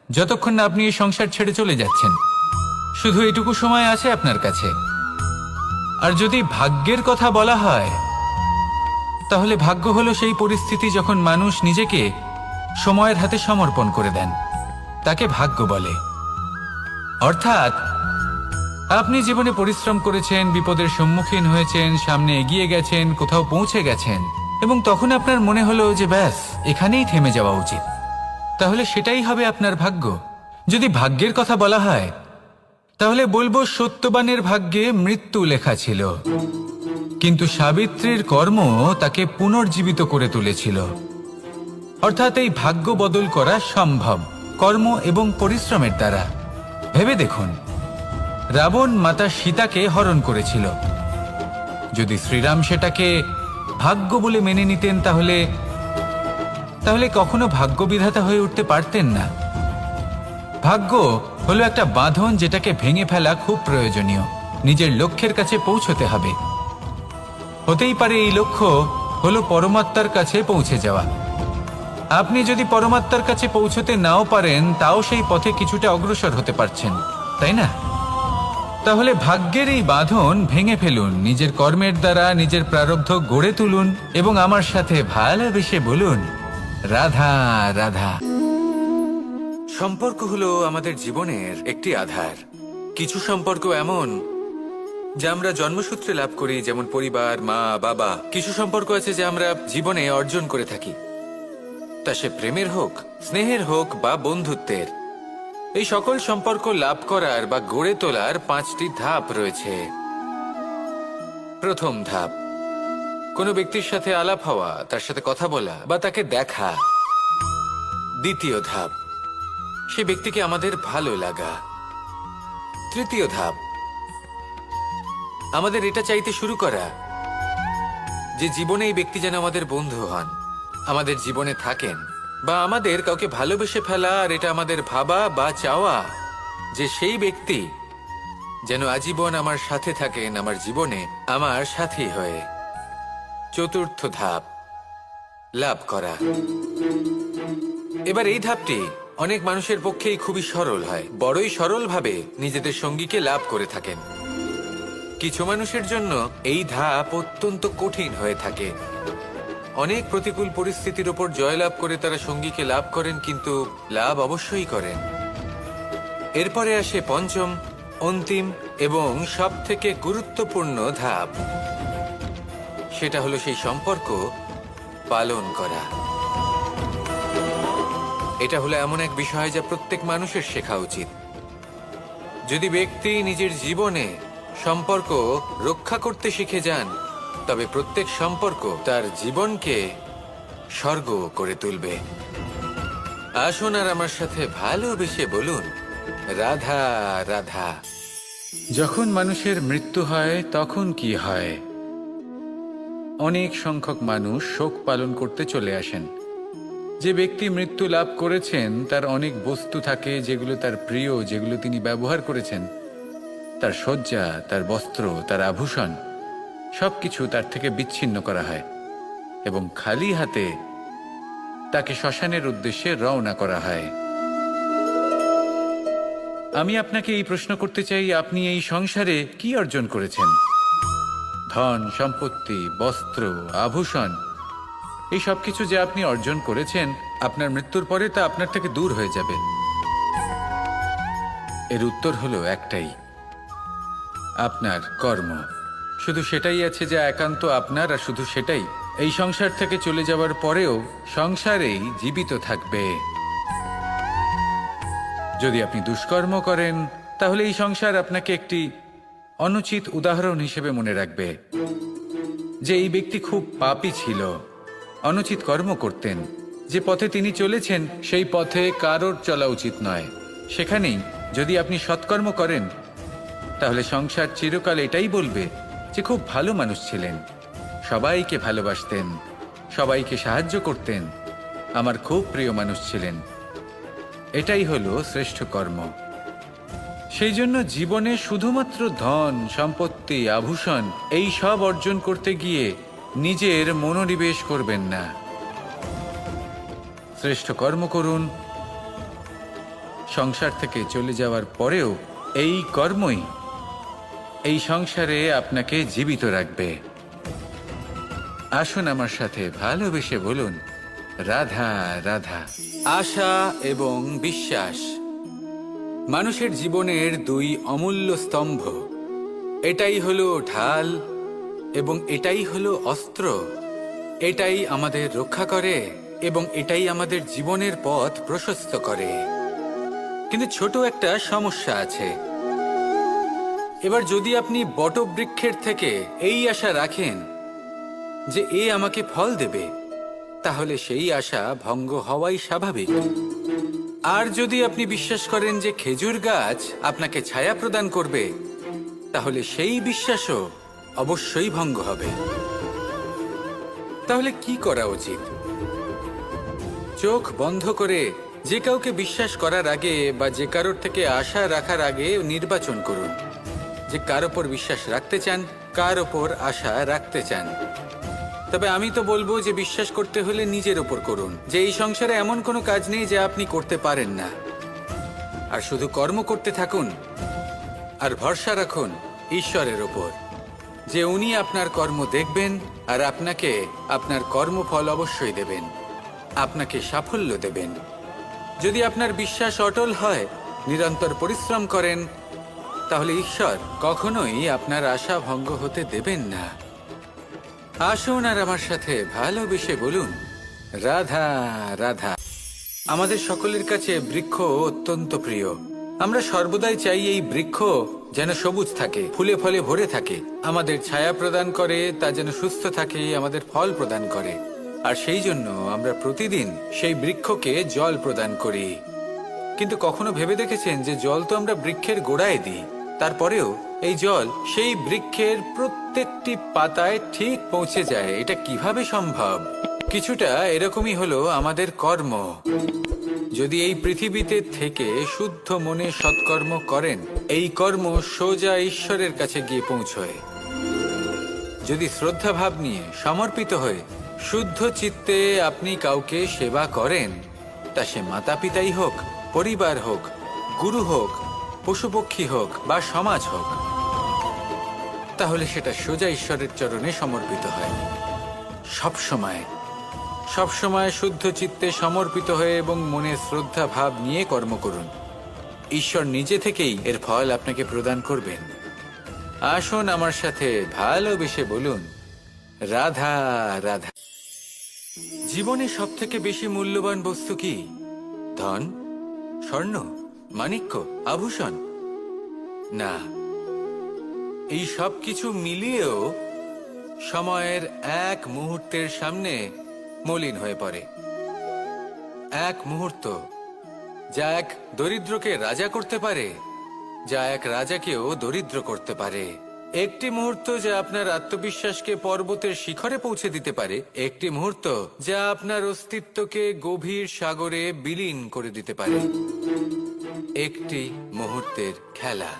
A: যতক্ষণ না আপনি এই সংসার ছেড়ে চলে যাচ্ছেন। শুধু এটুকু সময় আছে আপনার কাছে। আর যদি ভাগ্যের কথা বলা হয়, তাহলে ভাগ্য হলো সেই পরিস্থিতি যখন মানুষ নিজেকে সময়ের হাতে সমর্পণ করে দেন, তাকে ভাগ্য বলে। অর্থাৎ আপনি জীবনে পরিশ্রম করেছেন, বিপদের সম্মুখীন হয়েছেন, সামনে এগিয়ে গেছেন, কোথাও পৌঁছে গেছেন, এবং তখন আপনার মনে হলো যে ব্যাস এখানেই থেমে যাওয়া উচিত। তাহলে সেটাই হবে আপনার ভাগ্য। যদি ভাগ্যের কথা বলা হয়, তাহলে বলবো সত্যবানের ভাগ্যে মৃত্যু লেখা ছিল, কিন্তু সাবিত্রীর কর্ম তাকে পুনর্জীবিত করে তুলেছিল। অর্থাৎ এই ভাগ্য বদল করা সম্ভব কর্ম এবং পরিশ্রমের দ্বারা। ভেবে দেখুন, রাবণ মাতা সীতাকে হরণ করেছিল। যদি শ্রীরাম সেটাকে ভাগ্য বলে মেনে নিতেন, তাহলে কখনো ভাগ্য বিধাতা হয়ে উঠতে পারতেন না। ভাগ্য হলো একটা বাঁধন যেটাকে ভেঙে ফেলা খুব প্রয়োজনীয়। নিজের লক্ষ্যের কাছে পৌঁছতে হবে। হতেই পারে এই লক্ষ্য হলো পরমাত্মার কাছে পৌঁছে যাওয়া। আপনি যদি পরমাত্মার কাছে পৌঁছতে নাও পারেন, তাও সেই পথে কিছুটা অগ্রসর হতে পারছেন, তাই না? তাহলে ভাগ্যের এই বাঁধন ভেঙে ফেলুন, নিজের কর্মের দ্বারা নিজের প্রারব্ধ গড়ে তুলুন এবং আমার সাথে ভালোবেসে বলুন, রাধা রাধা। সম্পর্ক হলো আমাদের জীবনের একটি আধার। কিছু সম্পর্ক এমন যা আমরা জন্মসূত্রে লাভ করি, যেমন পরিবার, মা, বাবা। কিছু সম্পর্ক আছে যা আমরা জীবনে অর্জন করে থাকি, তা সে প্রেমের হোক, স্নেহের হোক বা বন্ধুত্বের। এই সকল সম্পর্ক লাভ করার বা গড়ে তোলার 5টি ধাপ রয়েছে। প্রথম ধাপ, কোনো ব্যক্তির সাথে আলাপ হওয়া, তার সাথে কথা বলা বা তাকে দেখা। দ্বিতীয় ধাপ, সে ব্যক্তিকে আমাদের ভালো লাগা। তৃতীয় ধাপ, আমাদের এটা চাইতে শুরু করা যে জীবনে এই ব্যক্তি যেন আমাদের বন্ধু হন, আমাদের জীবনে থাকেন, বা আমাদের কাউকে ভালোবেসে ফেলা আর এটা আমাদের ভাবা বা চাওয়া যে সেই ব্যক্তি যেন আজীবন আমার সাথে থাকেন, আমার জীবনে আমার সাথী হয়ে। চতুর্থ ধাপ, লাভ করা। এবার এই ধাপটি অনেক মানুষের পক্ষেই খুবই সরল হয়, বড়ই সরলভাবে নিজেদের সঙ্গীকে লাভ করে থাকেন। কিছু মানুষের জন্য এই ধাপ অত্যন্ত কঠিন হয়ে থাকে। অনেক প্রতিকূল পরিস্থিতির উপর জয়লাভ করে তারা সঙ্গীকে লাভ করেন, কিন্তু লাভ অবশ্যই করেন। এরপরে আসে পঞ্চম, অন্তিম এবং সবথেকে গুরুত্বপূর্ণ ধাপ। সেটা হলো সেই সম্পর্ক পালন করা। এটা হলো এমন এক বিষয় যা প্রত্যেক মানুষের শেখা উচিত। যদি ব্যক্তি নিজের জীবনে সম্পর্ক রক্ষা করতে শিখে যান, তবে প্রত্যেক সম্পর্ক তার জীবনকে স্বর্গ করে তুলবে। আসুন আর আমার সাথে ভালোবেসে বলুন, রাধা রাধা। যখন মানুষের মৃত্যু হয় তখন কি হয়? অনেক সংখ্যক মানুষ শোক পালন করতে চলে আসেন। যে ব্যক্তি মৃত্যু লাভ করেছেন তার অনেক বস্তু থাকে যেগুলো তার প্রিয়, যেগুলো তিনি ব্যবহার করেছেন। তার শয্যা, তার বস্ত্র, তার আভূষণ সবকিছু তার থেকে বিচ্ছিন্ন করা হয় এবং খালি হাতে তাকে শ্মশানের উদ্দেশ্যে রওনা করা হয়। আমি আপনাকে এই প্রশ্ন করতে চাই, আপনি এই সংসারে কি অর্জন করেছেন? ধন সম্পত্তি, বস্ত্র, আভূষণ, এই সব কিছু যে আপনি অর্জন করেছেন, আপনার মৃত্যুর পরে তা আপনার থেকে দূর হয়ে যাবে। এর উত্তর হলো একটাই, আপনার কর্ম। শুধু সেটাই আছে যা একান্ত আপনার, আর শুধু সেটাই এই সংসার থেকে চলে যাওয়ার পরেও সংসারেই জীবিত থাকবে। যদি আপনি দুষ্কর্ম করেন তাহলে এই সংসার আপনাকে একটি অনুচিত উদাহরণ হিসেবে মনে রাখবে যে এই ব্যক্তি খুব পাপী ছিল, অনুচিত কর্ম করতেন। যে পথে তিনি চলেছেন সেই পথে কারোর চলা উচিত নয়। সেখানেই যদি আপনি সৎকর্ম করেন তাহলে সংসার চিরকাল এটাই বলবে যে খুব ভালো মানুষ ছিলেন, সবাইকে ভালোবাসতেন, সবাইকে সাহায্য করতেন, আমার খুব প্রিয় মানুষ ছিলেন। এটাই হলো শ্রেষ্ঠ কর্ম। সেই জন্য জীবনে শুধুমাত্র ধন সম্পত্তি আভূষণ এই সব অর্জন করতে গিয়ে নিজের মনোনিবেশ করবেন না। শ্রেষ্ঠ কর্ম করুন। সংসার থেকে চলে যাওয়ার পরেও এই কর্মই এই সংসারে আপনাকে জীবিত রাখবে। আসুন আমার সাথে ভালোবেসে বলুন, রাধা রাধা। আশা এবং বিশ্বাস মানুষের জীবনের দুই অমূল্য স্তম্ভ। এটাই হলো ঢাল এবং এটাই হলো অস্ত্র। এটাই আমাদের রক্ষা করে এবং এটাই আমাদের জীবনের পথ প্রশস্ত করে। কিন্তু ছোট একটা সমস্যা আছে। এবার যদি আপনি বটবৃক্ষের থেকে এই আশা রাখেন যে এ আমাকে ফল দেবে, তাহলে সেই আশা ভঙ্গ হওয়াই স্বাভাবিক। আর যদি আপনি বিশ্বাস করেন যে খেজুর গাছ আপনাকে ছায়া প্রদান করবে, তাহলে সেই বিশ্বাসও অবশ্যই ভঙ্গ হবে। তাহলে কি করা উচিত? চোখ বন্ধ করে যে কাউকে বিশ্বাস করার আগে বা যে কারোর থেকে আশা রাখার আগে নির্বাচন করুন যে কার ওপর বিশ্বাস রাখতে চান, কার ওপর আশা রাখতে চান। তবে আমি তো বলবো যে বিশ্বাস করতে হলে নিজের ওপর করুন, যে এই সংসারে এমন কোনো কাজ নেই যা আপনি করতে পারেন না। আর শুধু কর্ম করতে থাকুন আর ভরসা রাখুন ঈশ্বরের ওপর, যে উনি আপনার কর্ম দেখবেন আর আপনাকে আপনার কর্মফল অবশ্যই দেবেন, আপনাকে সাফল্য দেবেন। যদি আপনার বিশ্বাস অটল হয়, নিরন্তর পরিশ্রম করেন, তাহলে ঈশ্বর কখনোই আপনার আশা ভঙ্গ হতে দেবেন না। আসুন আর আমার সাথে ভালোবেসে বলুন, রাধা রাধা। আমাদের সকলের কাছে বৃক্ষ অত্যন্ত প্রিয়। আমরা সর্বদাই চাই এই বৃক্ষ যেন সবুজ থাকে, ফুলে ফলে ভরে থাকে, আমাদের ছায়া প্রদান করে, তা যেন সুস্থ থাকে, আমাদের ফল প্রদান করে। আর সেই জন্য আমরা প্রতিদিন সেই বৃক্ষকে জল প্রদান করি। কিন্তু কখনো ভেবে দেখেছেন যে জল তো আমরা বৃক্ষের গোড়ায় দিই, তারপরেও এই জল সেই বৃক্ষের প্রত্যেকটি পাতায় ঠিক পৌঁছে যায়? এটা কিভাবে সম্ভব? কিছুটা এরকমই হলো আমাদের কর্ম। যদি এই পৃথিবীতে থেকে শুদ্ধ মনে সৎকর্ম করেন, এই কর্ম সোজা ঈশ্বরের কাছে গিয়ে পৌঁছয়। যদি শ্রদ্ধাভাব নিয়ে সমর্পিত হয়ে শুদ্ধ চিত্তে আপনি কাউকে সেবা করেন, তা সে মাতা পিতাই হোক, পরিবার হোক, গুরু হোক, পশুপক্ষী হোক বা সমাজ হোক, তাহলে সেটা সোজা ঈশ্বরের চরণে সমর্পিত হয়। সবসময় সবসময় শুদ্ধ চিত্তে সমর্পিত হয়ে এবং মনে শ্রদ্ধা ভাব নিয়ে কর্ম করুন। ঈশ্বর নিজে থেকেই এর ফল আপনাকে প্রদান করবেন। আসুন আমার সাথে ভালোবেসে বলুন, রাধা রাধা। জীবনে সব থেকে বেশি মূল্যবান বস্তু কি? ধন, স্বর্ণ, মাণিক্য, আভূষণ? না, এই সব কিছু মিলিয়েও সময়ের এক মুহূর্তের সামনে মলিন হয়ে পড়ে। এক মুহূর্ত যা এক দরিদ্রকে রাজা করতে পারে, যা এক রাজাকেও দরিদ্র করতে পারে। একটি মুহূর্ত যা আপনার আত্মবিশ্বাসকে পর্বতের শিখরে পৌঁছে দিতে পারে। একটি মুহূর্ত যা আপনার অস্তিত্বকে গভীর সাগরে বিলীন করে দিতে পারে। একটি মুহূর্তের খেলা।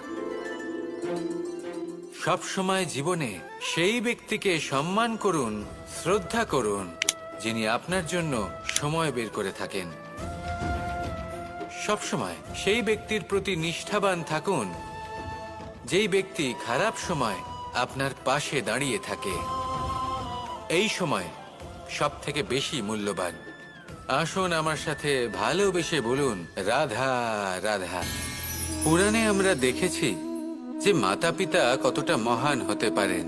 A: সব সময় জীবনে সেই ব্যক্তিকে সম্মান করুন, শ্রদ্ধা করুন, যিনি আপনার জন্য সময় বের করে থাকেন। সব সময় সেই ব্যক্তির প্রতি নিষ্ঠাবান থাকুন, যেই ব্যক্তি খারাপ সময় আপনার পাশে দাঁড়িয়ে থাকে। এই সময় সব থেকে বেশি মূল্যবান। আসুন আমার সাথে ভালোবেসে বলুন, রাধা রাধা। পুরাণে আমরা দেখেছি যে মাতা পিতা কতটা মহান হতে পারেন।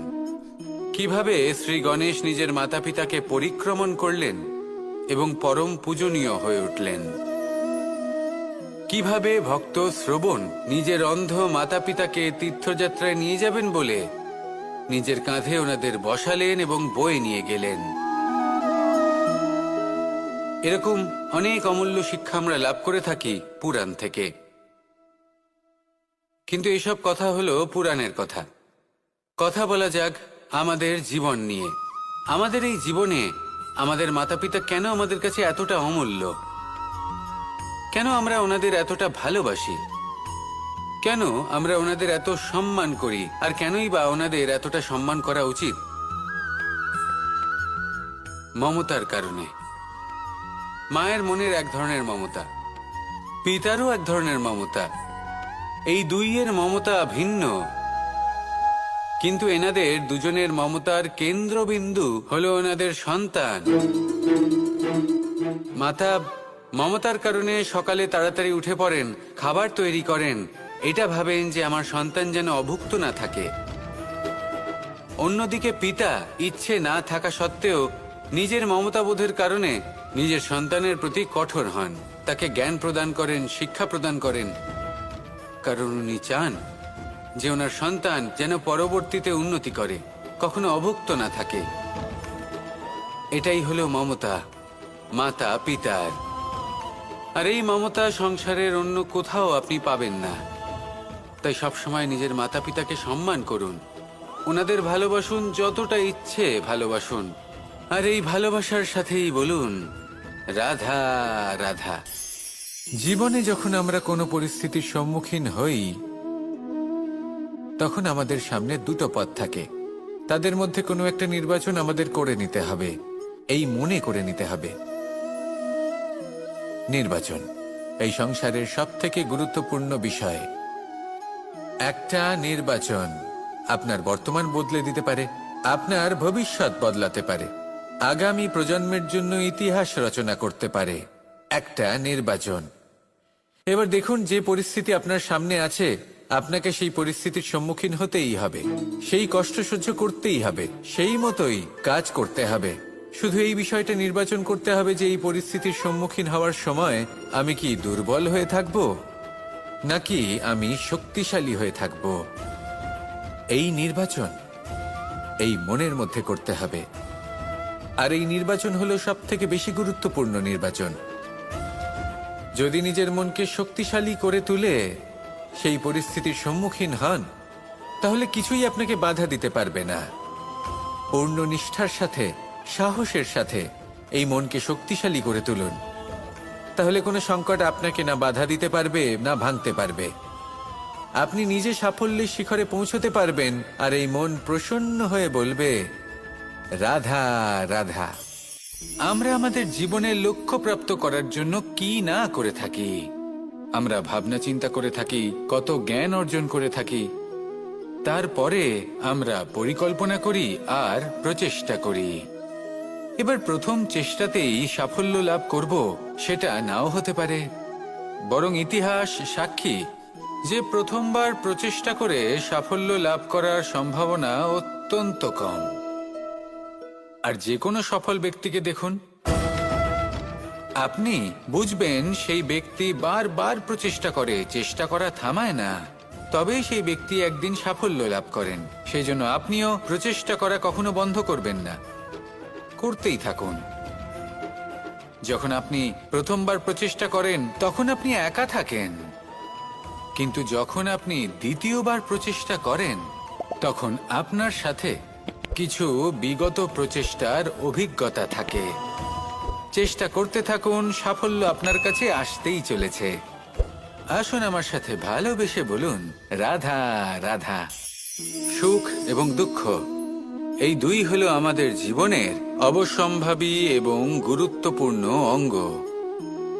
A: কিভাবে শ্রী গণেশ নিজের মাতা পিতাকে পরিক্রমণ করলেন এবং পরম পূজনীয় হয়ে উঠলেন। কিভাবে ভক্ত শ্রবণ নিজের অন্ধ মাতা পিতাকে তীর্থযাত্রায় নিয়ে যাবেন বলে নিজের কাঁধে ওনাদের বসালেন এবং বয়ে নিয়ে গেলেন। এরকম অনেক অমূল্য শিক্ষা আমরা লাভ করে থাকি পুরাণ থেকে। কিন্তু এসব কথা হলো পুরাণের কথা। কথা বলা যাক আমাদের জীবন নিয়ে। আমাদের এই জীবনে আমাদের মাতা পিতা কেন আমাদের কাছে এতটা অমূল্য? কেন আমরা ওনাদের এতটা ভালোবাসি? কেন আমরা ওনাদের এত সম্মান করি? আর কেনই বা ওনাদের এতটা সম্মান করা উচিত? মমতার কারণে। মায়ের মনের এক ধরনের মমতা, পিতারও এক ধরনের মমতা। এই দুইয়ের মমতা ভিন্ন, কিন্তু এনাদের দুজনের মমতার কেন্দ্রবিন্দু হলো ওনাদের সন্তান। মাতা মমতার কারণে সকালে তাড়াতাড়ি উঠে পড়েন, খাবার তৈরি করেন, এটা ভাবেন যে আমার সন্তান যেন অভুক্ত না থাকে। অন্যদিকে পিতা ইচ্ছে না থাকা সত্ত্বেও নিজের মমতাবোধের কারণে নিজের সন্তানের প্রতি কঠোর হন, তাকে জ্ঞান প্রদান করেন, শিক্ষা প্রদান করেন, কারণ উনি চান যে ওনার সন্তান যেন পরবর্তীতে উন্নতি করে, কখনো অভুক্ত না থাকে। এটাই হলো মমতা মাতা পিতার। আর এই মমতা সংসারের অন্য কোথাও আপনি পাবেন না। তাই সবসময় নিজের মাতা পিতাকে সম্মান করুন, ওনাদের ভালোবাসুন, যতটা ইচ্ছে ভালোবাসুন। আর এই ভালোবাসার সাথেই বলুন, রাধা রাধা। জীবনে যখন আমরা কোনো পরিস্থিতির সম্মুখীন হই, তখন আমাদের সামনে দুটো পথ থাকে। তাদের মধ্যে কোনো একটা নির্বাচন আমাদের করে নিতে হবে, এই মনে করে নিতে হবে। নির্বাচন এই সংসারের সবথেকে গুরুত্বপূর্ণ বিষয়। একটা নির্বাচন আপনার বর্তমান বদলে দিতে পারে, আপনার ভবিষ্যৎ বদলাতে পারে, আগামী প্রজন্মের জন্য ইতিহাস রচনা করতে পারে। একটা নির্বাচন। এবার দেখুন, যে পরিস্থিতি আপনার সামনে আছে, আপনাকে সেই পরিস্থিতির সম্মুখীন হতেই হবে, সেই কষ্ট সহ্য করতেই হবে, সেই মতোই কাজ করতে হবে। শুধু এই বিষয়টা নির্বাচন করতে হবে যে এই পরিস্থিতির সম্মুখীন হওয়ার সময় আমি কি দুর্বল হয়ে থাকব নাকি আমি শক্তিশালী হয়ে থাকব। এই নির্বাচন এই মনের মধ্যে করতে হবে। আর এই নির্বাচন হলো সবথেকে বেশি গুরুত্বপূর্ণ নির্বাচন। যদি নিজের মনকে শক্তিশালী করে তুলে সেই পরিস্থিতির সম্মুখীন হন, তাহলে কিছুই আপনাকে বাধা দিতে পারবে না। পূর্ণ নিষ্ঠার সাথে, সাহসের সাথে এই মনকে শক্তিশালী করে তুলুন, তাহলে কোনো সংকট আপনাকে না বাধা দিতে পারবে না ভাঙতে পারবে। আপনি নিজে সাফল্যের শিখরে পৌঁছতে পারবেন, আর এই মন প্রসন্ন হয়ে বলবে, রাধা রাধা। আমরা আমাদের জীবনের লক্ষ্য প্রাপ্ত করার জন্য কি না করে থাকি। আমরা ভাবনা চিন্তা করে থাকি, কত জ্ঞান অর্জন করে থাকি, তারপরে আমরা পরিকল্পনা করি আর প্রচেষ্টা করি। এবার প্রথম চেষ্টাতেই সাফল্য লাভ করব সেটা নাও হতে পারে, বরং ইতিহাস সাক্ষী যে প্রথমবার প্রচেষ্টা করে সাফল্য লাভ করার সম্ভাবনা অত্যন্ত কম। আর যে কোনো সফল ব্যক্তিকে দেখুন, আপনি বুঝবেন সেই ব্যক্তি বারবার প্রচেষ্টা করে, চেষ্টা করা থামায় না, তবেই সেই ব্যক্তি একদিন সাফল্য লাভ করেন। সেই জন্য আপনিও প্রচেষ্টা করা কখনো বন্ধ করবেন না, করতেই থাকুন। যখন আপনি প্রথমবার প্রচেষ্টা করেন তখন আপনি একা থাকেন, কিন্তু যখন আপনি দ্বিতীয়বার প্রচেষ্টা করেন তখন আপনার সাথে কিছু বিগত প্রচেষ্টার অভিজ্ঞতা থাকে। চেষ্টা করতে থাকুন, সাফল্য আপনার কাছে আসতেই চলেছে। আসুন আমার সাথে ভালোবেসে বলুন, রাধা রাধা। সুখ এবং দুঃখ এই দুই হলো আমাদের জীবনের অবশ্যম্ভাবী এবং গুরুত্বপূর্ণ অঙ্গ।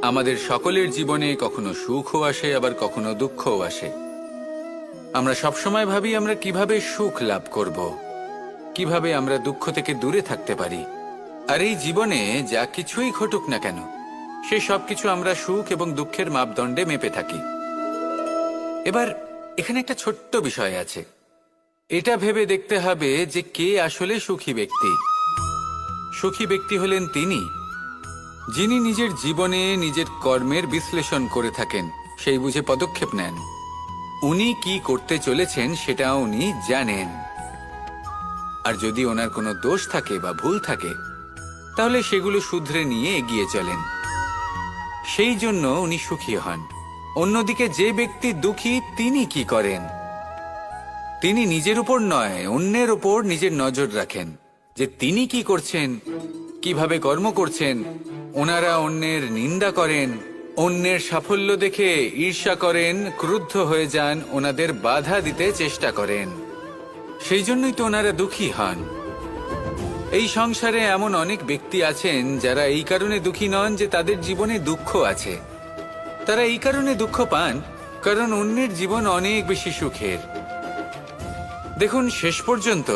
A: আমাদের সকলের জীবনে কখনো সুখও আসে, আবার কখনো দুঃখও আসে। আমরা সবসময় ভাবি আমরা কিভাবে সুখ লাভ করব, কিভাবে আমরা দুঃখ থেকে দূরে থাকতে পারি। আর এই জীবনে যা কিছুই ঘটুক না কেন, সে সব কিছু আমরা সুখ এবং দুঃখের মাপদণ্ডে মেপে থাকি। এবার এখানে একটা ছোট্ট বিষয় আছে। এটা ভেবে দেখতে হবে যে কে আসলে সুখী ব্যক্তি। সুখী ব্যক্তি হলেন তিনি যিনি নিজের জীবনে নিজের কর্মের বিশ্লেষণ করে থাকেন, সেই বুঝে পদক্ষেপ নেন। উনি কি করতে চলেছেন সেটা উনি জানেন। আর যদি ওনার কোনো দোষ থাকে বা ভুল থাকে, তাহলে সেগুলো শুধরে নিয়ে এগিয়ে চলেন। সেই জন্য উনি সুখী হন। অন্যদিকে যে ব্যক্তি দুঃখী, তিনি কি করেন? তিনি নিজের উপর নয়, অন্যের উপর নিজের নজর রাখেন যে তিনি কি করছেন, কিভাবে কর্ম করছেন। ওনারা অন্যের নিন্দা করেন, অন্যের সাফল্য দেখে ঈর্ষা করেন, ক্রুদ্ধ হয়ে যান, ওনাদের বাধা দিতে চেষ্টা করেন। সেই জন্যই তো ওনারা দুঃখী হন। এই সংসারে এমন অনেক ব্যক্তি আছেন যারা এই কারণে দুঃখী নন যে তাদের জীবনে দুঃখ আছে। তারা এই কারণে দুঃখ পান কারণ অন্যের জীবন অনেক বেশি সুখের। দেখুন, শেষ পর্যন্ত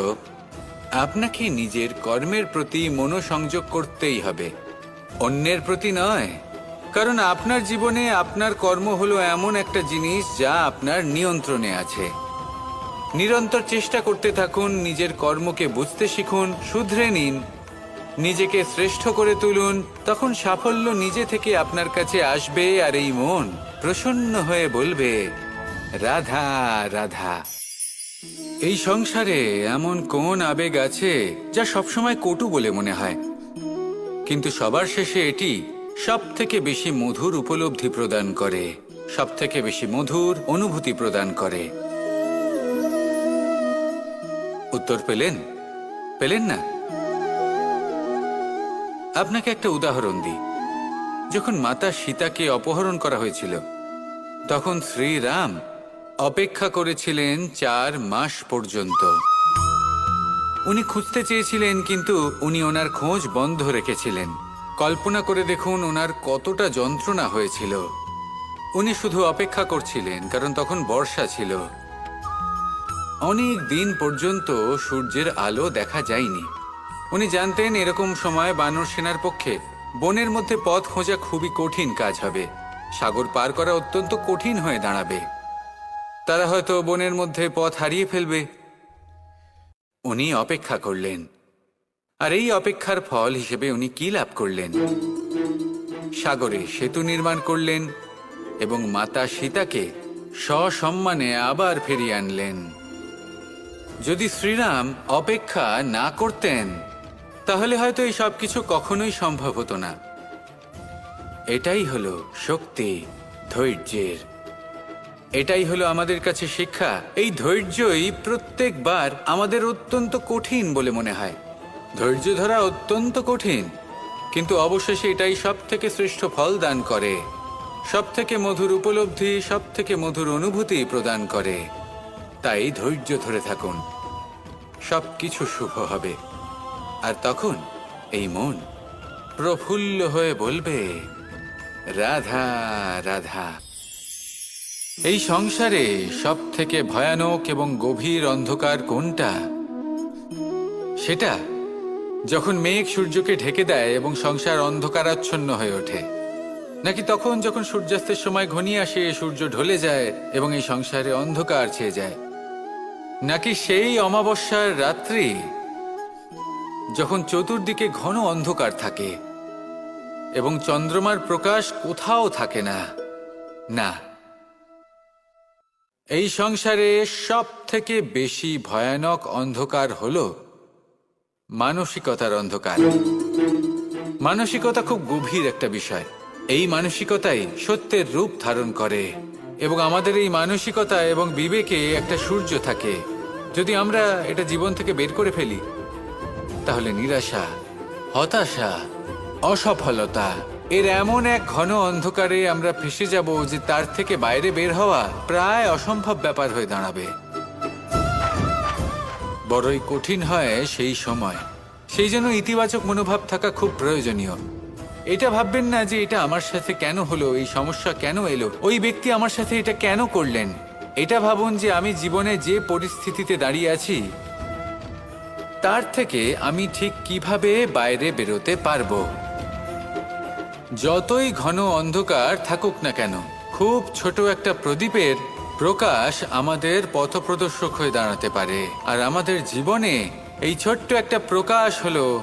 A: আপনাকে নিজের কর্মের প্রতি মনোসংযোগ করতেই হবে, অন্যের প্রতি নয়। কারণ আপনার জীবনে আপনার কর্ম হলো এমন একটা জিনিস যা আপনার নিয়ন্ত্রণে আছে। নিরন্তর চেষ্টা করতে থাকুন, নিজের কর্মকে বুঝতে শিখুন, শুধরে নিন, নিজেকে শ্রেষ্ঠ করে তুলুন। তখন সাফল্য নিজে থেকে আপনার কাছে আসবে, আর এই মন প্রসন্ন হয়ে বলবে, রাধা রাধা। এই সংসারে এমন কোন আবেগ আছে যা সবসময় কটু বলে মনে হয়, কিন্তু সবার শেষে এটি সব থেকে বেশি মধুর উপলব্ধি প্রদান করে, সব থেকে বেশি মধুর অনুভূতি প্রদান করে। উত্তর পেলেন? পেলেন না? আপনাকে একটা উদাহরণ দিই। যখন মাতা সীতাকে অপহরণ করা হয়েছিল, তখন শ্রীরাম অপেক্ষা করেছিলেন 4 মাস পর্যন্ত। উনি খুঁজতে চেয়েছিলেন, কিন্তু উনি ওনার খোঁজ বন্ধ রেখেছিলেন। কল্পনা করে দেখুন ওনার কতটা যন্ত্রণা হয়েছিল। উনি শুধু অপেক্ষা করছিলেন, কারণ তখন বর্ষা ছিল। অনেক দিন পর্যন্ত সূর্যের আলো দেখা যায়নি। উনি জানতেন এরকম সময় বানর সেনার পক্ষে বনের মধ্যে পথ খোঁজা খুবই কঠিন কাজ হবে। সাগর পার করা অত্যন্ত কঠিন হয়ে দাঁড়াবে। তারা হয়তো বনের মধ্যে পথ হারিয়ে ফেলবে। উনি অপেক্ষা করলেন, আর এই অপেক্ষার ফল হিসেবে উনি কি লাভ করলেন? সাগরে সেতু নির্মাণ করলেন এবং মাতা সীতাকে সসম্মানে আবার ফিরিয়ে আনলেন। যদি শ্রীরাম অপেক্ষা না করতেন, তাহলে হয়তো এই সব কিছু কখনোই সম্ভব হতো না। এটাই হলো শক্তি ধৈর্যের। এটাই হলো আমাদের কাছে শিক্ষা। এই ধৈর্যই প্রত্যেকবার আমাদের অত্যন্ত কঠিন বলে মনে হয়। ধৈর্য ধরা অত্যন্ত কঠিন, কিন্তু অবশেষে এটাই সব থেকে শ্রেষ্ঠ ফল দান করে, সব থেকে মধুর উপলব্ধি, সব থেকে মধুর অনুভূতি প্রদান করে। তাই ধৈর্য ধরে থাকুন, সব কিছু শুভ হবে। আর তখন এই মন প্রফুল্ল হয়ে বলবে, রাধা রাধা। এই সংসারে সব থেকে ভয়ানক এবং গভীর অন্ধকার কোনটা? সেটা যখন মেঘ সূর্যকে ঢেকে দেয় এবং সংসার অন্ধকারাচ্ছন্ন হয়ে ওঠে, নাকি তখন যখন সূর্যাস্তের সময় ঘনিয়ে আসে, সূর্য ঢলে যায় এবং এই সংসারে অন্ধকার ছেয়ে যায়, নাকি সেই অমাবস্যার রাত্রি যখন চতুর্দিকে ঘন অন্ধকার থাকে এবং চন্দ্রমার প্রকাশ কোথাও থাকে না? না, এই সংসারে সব থেকে বেশি ভয়ানক অন্ধকার হলো মানসিকতার অন্ধকার। মানসিকতা খুব গভীর একটা বিষয়। এই মানসিকতাই সত্যের রূপ ধারণ করে। এবং আমাদের এই মানসিকতা এবং বিবেকে একটা সূর্য থাকে। যদি আমরা এটা জীবন থেকে বের করে ফেলি, তাহলে নিরাশা, হতাশা, অসফলতা এর এমন এক ঘন অন্ধকারে আমরা ফেঁসে যাব যে তার থেকে বাইরে বের হওয়া প্রায় অসম্ভব ব্যাপার হয়ে দাঁড়াবে। বড়ই কঠিন হয় সেই সময়। সেই জন্য ইতিবাচক মনোভাব থাকা খুব প্রয়োজনীয়। এটা ভাববেন না যে এটা আমার সাথে কেন হলো, এই সমস্যা কেন এলো, ওই ব্যক্তি আমার সাথে এটা কেন করলেন। এটা ভাবুন যে আমি জীবনে যে পরিস্থিতিতে দাঁড়িয়ে আছি তার থেকে আমি ঠিক কিভাবে বাইরে বেরোতে পারবো। যতই ঘন অন্ধকার থাকুক না কেন, খুব ছোট একটা প্রদীপের প্রকাশ আমাদের পথপ্রদর্শক হয়ে দাঁড়াতে পারে। আর আমাদের জীবনে এই ছোট্ট একটা প্রকাশ হলো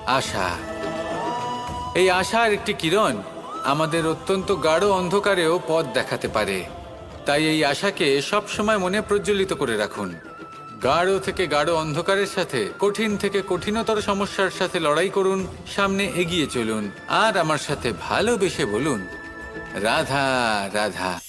A: আশা। এই আশার একটি কিরণ আমাদের অত্যন্ত গাঢ় অন্ধকারেও পথ দেখাতে পারে। তাই এই আশাকে সবসময় মনে প্রজ্বলিত করে রাখুন। গাঢ় থেকে গাঢ় অন্ধকারের সাথে, কঠিন থেকে কঠিনতর সমস্যার সাথে লড়াই করুন, সামনে এগিয়ে চলুন আর আমার সাথে ভালোবেসে বলুন, রাধা রাধা।